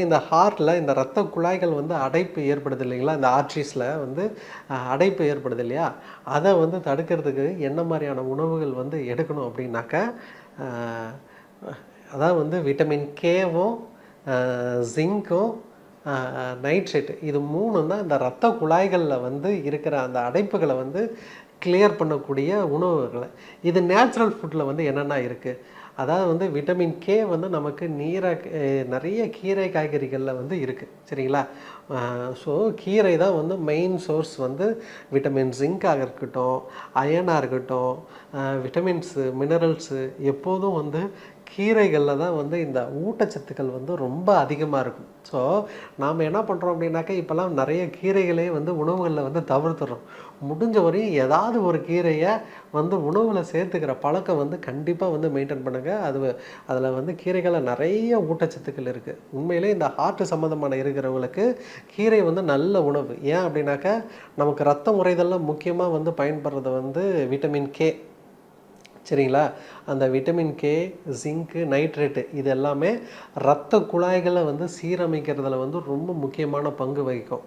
இந்த ஹார்ட்டில் இந்த இரத்த குழாய்கள் வந்து அடைப்பு ஏற்படுது இல்லைங்களா, இந்த ஆர்ட்ரிஸில் வந்து அடைப்பு ஏற்படுது இல்லையா, அதை வந்து தடுக்கிறதுக்கு என்ன மாதிரியான உணவுகள் வந்து எடுக்கணும் அப்படின்னாக்கா, அதாவது வந்து விட்டமின் கேவும் ஜிங்க்கும் நைட்ரேட்டு இது 3 தான் இந்த இரத்த குழாய்களில் வந்து இருக்கிற அந்த அடைப்புகளை வந்து கிளியர் பண்ணக்கூடிய உணவுகளை. இது நேச்சுரல் ஃபுட்டில் வந்து என்னென்ன இருக்குது, அதாவது வந்து விட்டமின் கே வந்து நமக்கு நிறைய கீரை காய்கறிகளில் வந்து இருக்குது சரிங்களா. ஸோ கீரை தான் வந்து மெயின் சோர்ஸ் வந்து விட்டமின் ஜிங்காக இருக்கட்டும், அயனாக இருக்கட்டும், விட்டமின்ஸு மினரல்ஸு எப்போதும் வந்து கீரைகளில் தான் வந்து இந்த ஊட்டச்சத்துக்கள் வந்து ரொம்ப அதிகமாக இருக்கும். ஸோ நாம் என்ன பண்ணுறோம் அப்படின்னாக்கா, இப்போல்லாம் நிறைய கீரைகளே வந்து உணவுகளில் வந்து தவிர்த்துறோம். முடிஞ்ச வரையும் ஏதாவது ஒரு கீரையை வந்து உணவில் சேர்த்துக்கிற பழக்கம் வந்து கண்டிப்பாக வந்து மெயின்டைன் பண்ணுங்கள். அதில் வந்து கீரைகளில் நிறைய ஊட்டச்சத்துக்கள் இருக்குது. உண்மையிலே இந்த ஹார்ட்டு சம்மந்தமான இருக்கிறவங்களுக்கு கீரை வந்து நல்ல உணவு. ஏன் அப்படின்னாக்கா, நமக்கு ரத்தம் உறைதலில் முக்கியமாக வந்து பயன்படுறது வந்து விட்டமின் கே சரிங்களா. அந்த விட்டமின் கே, ஜிங்க்கு, நைட்ரேட்டு இது எல்லாமே இரத்த குழாய்களை வந்து சீரமைக்கிறதுல வந்து ரொம்ப முக்கியமான பங்கு வகிக்கும்.